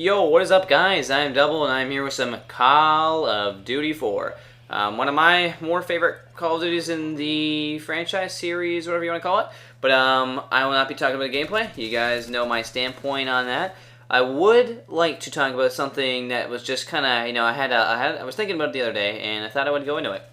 Yo, what is up, guys? I'm Double, and I'm here with some Call of Duty 4. One of my more favorite Call of Duties in the franchise series, whatever you want to call it. But I will not be talking about the gameplay. You guys know my standpoint on that. I would like to talk about something that was just kind of, I was thinking about it the other day, and I thought I would go into it,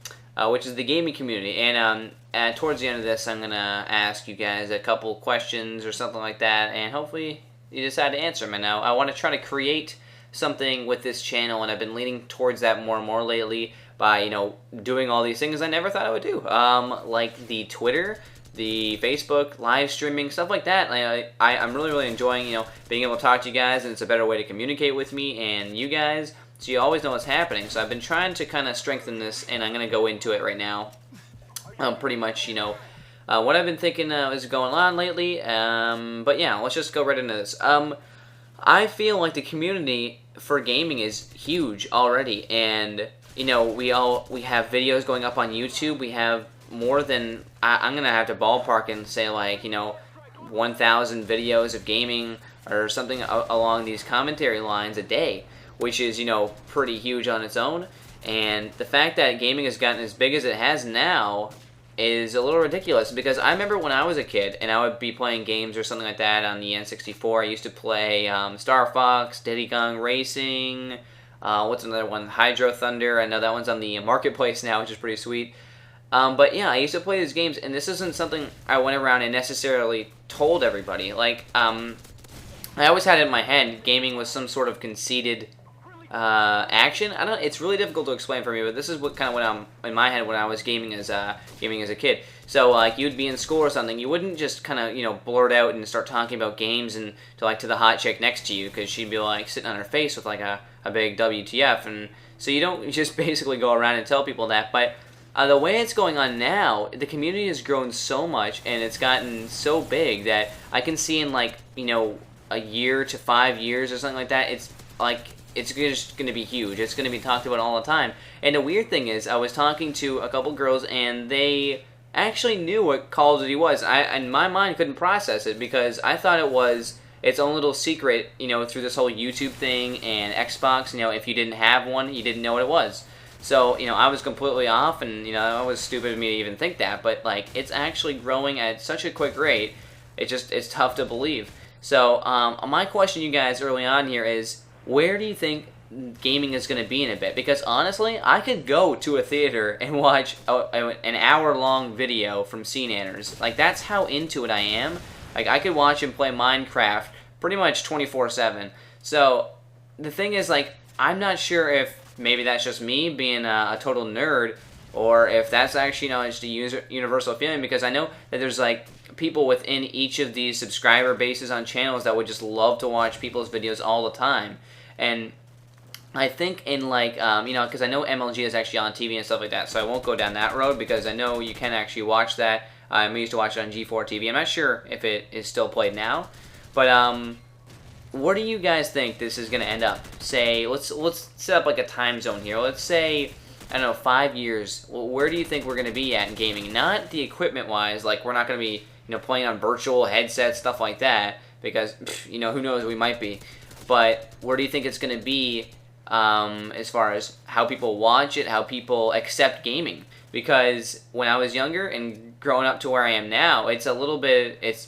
which is the gaming community. And towards the end of this, I'm gonna ask you guys a couple questions or something like that, and hopefully you decide to answer them. And now I want to try to create something with this channel, and I've been leaning towards that more and more lately by, doing all these things I never thought I would do. Like the Twitter, the Facebook, live streaming, stuff like that. I'm really enjoying, being able to talk to you guys, and it's a better way to communicate with me and you guys, so you always know what's happening. So I've been trying to kind of strengthen this, and I'm going to go into it right now. Pretty much, what I've been thinking is going on lately, but yeah, let's just go right into this. I feel like the community for gaming is huge already, and we have videos going up on YouTube. We have more than I'm gonna have to ballpark and say 1,000 videos of gaming or something along these commentary lines a day, which is pretty huge on its own. And the fact that gaming has gotten as big as it has now is a little ridiculous, because I remember when I was a kid and I would be playing games or something like that on the N64. I used to play Star Fox, Diddy Kong Racing, what's another one? Hydro Thunder. I know that one's on the Marketplace now, which is pretty sweet. But yeah, I used to play these games, and this isn't something I went around and necessarily told everybody. I always had it in my head gaming was some sort of conceited action. It's really difficult to explain for me, but this is what I'm in my head when I was gaming as a kid. So you'd be in school or something, you wouldn't just blurt out and start talking about games and to the hot chick next to you, because she'd be sitting on her face with a big WTF, and so you don't just basically go around and tell people that. But the way it's going on now, the community has grown so much, and it's gotten so big that I can see in a year to 5 years or something like that, it's just going to be huge. It's going to be talked about all the time. And the weird thing is, I was talking to a couple girls, and they actually knew what Call of Duty was. In my mind, couldn't process it, because I thought it was its own little secret, through this whole YouTube thing and Xbox. If you didn't have one, you didn't know what it was. So, I was completely off, and, it was stupid of me to even think that. But, it's actually growing at such a quick rate, it's tough to believe. So, my question to you guys early on here is, where do you think gaming is going to be in a bit? Because honestly, I could go to a theater and watch an hour-long video from CNanners. That's how into it I am. I could watch and play Minecraft pretty much 24/7. So the thing is, I'm not sure if maybe that's just me being a total nerd, or if that's actually just a universal feeling, because I know that there's people within each of these subscriber bases on channels that would just love to watch people's videos all the time. And I think in because I know MLG is actually on TV and stuff like that, so I won't go down that road, because I know you can actually watch that. I used to watch it on G4 TV. I'm not sure if it is still played now, but what do you guys think this is going to end up? Say, let's set up a time zone here. Let's say, I don't know, 5 years. Where do you think we're going to be at in gaming? Not the equipment-wise, we're not going to be playing on virtual headsets, stuff like that, because who knows, we might be. But where do you think it's going to be as far as how people watch it, how people accept gaming? Because when I was younger and growing up to where I am now, it's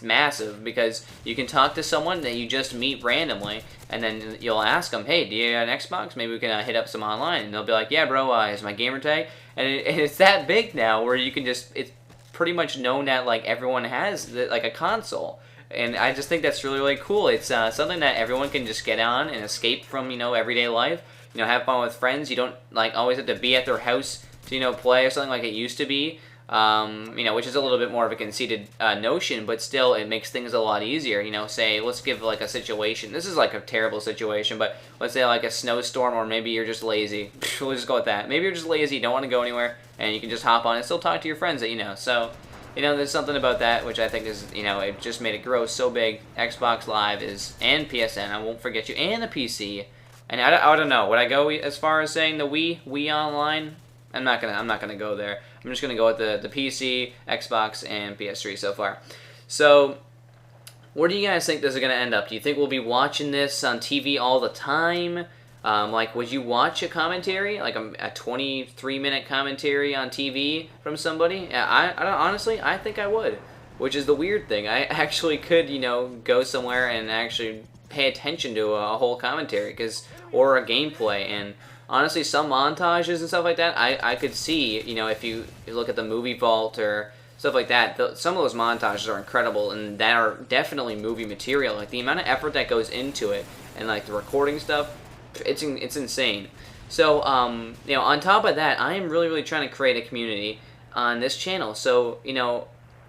massive, because you can talk to someone that you just meet randomly, and then you'll ask them, hey, do you have an Xbox? Maybe we can hit up some online. And they'll be like, yeah, bro, here's my gamer tag. And it's that big now where you can it's pretty much known that everyone has a console. And I just think that's really cool. It's something that everyone can just get on and escape from, everyday life. Have fun with friends. You don't always have to be at their house to play or something like it used to be. Which is a little bit more of a conceited notion, but still it makes things a lot easier. Say, let's give a situation. This is a terrible situation, but let's say a snowstorm, or maybe you're just lazy. We'll just go with that. Maybe you're just lazy, don't want to go anywhere, and you can just hop on and still talk to your friends that you know. So there's something about that which I think is, it just made it grow so big. Xbox Live and PSN, I won't forget you, and the PC. And I don't know, would I go as far as saying the Wii Online? I'm not gonna go there. I'm just gonna go with the PC, Xbox, and PS3 so far. So where do you guys think this is going to end up? Do you think we'll be watching this on TV all the time? Like, would you watch a commentary, like a 23-minute commentary on TV from somebody? I don't, honestly, I think I would, which is the weird thing. I actually could, go somewhere and actually pay attention to a whole commentary, or a gameplay, and honestly, some montages and stuff like that, I could see, if you look at the Movie Vault or stuff like that, some of those montages are incredible, and that are definitely movie material. Like, the amount of effort that goes into it, and like the recording stuff, it's insane. So, on top of that, I am really trying to create a community on this channel. So,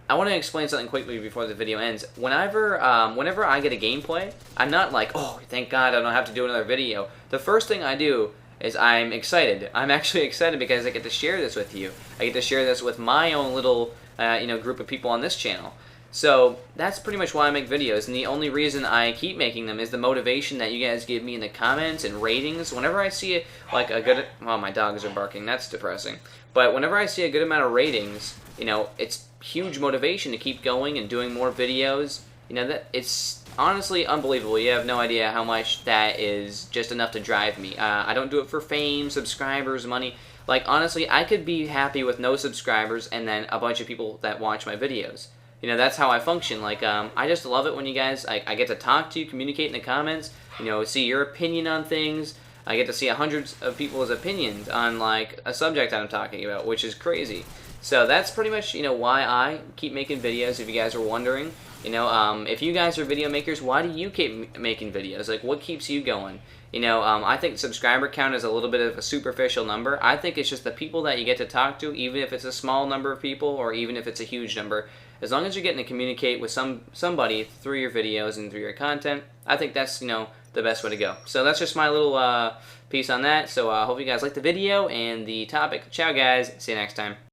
I want to explain something quickly before the video ends. Whenever I get a gameplay, I'm not like, oh, thank God I don't have to do another video. The first thing I do is I'm excited. I'm actually excited because I get to share this with you. I get to share this with my own little, group of people on this channel. So that's pretty much why I make videos, and the only reason I keep making them is the motivation that you guys give me in the comments and ratings. Whenever I see like a good, oh, my dogs are barking, that's depressing. But whenever I see a good amount of ratings, it's huge motivation to keep going and doing more videos. That it's honestly unbelievable. You have no idea how much that is just enough to drive me. I don't do it for fame, subscribers, money. Like, honestly, I could be happy with no subscribers and then a bunch of people that watch my videos. That's how I function. Like, I just love it when you guys, I get to talk to you, communicate in the comments, see your opinion on things. I get to see hundreds of people's opinions on, like, a subject I'm talking about, which is crazy. So that's pretty much, why I keep making videos, if you guys are wondering. If you guys are video makers, why do you keep making videos? Like, what keeps you going? I think subscriber count is a little bit of a superficial number. I think it's just the people that you get to talk to, even if it's a small number of people or even if it's a huge number. As long as you're getting to communicate with somebody through your videos and through your content, I think that's, the best way to go. So that's just my little piece on that. So I hope you guys liked the video and the topic. Ciao, guys. See you next time.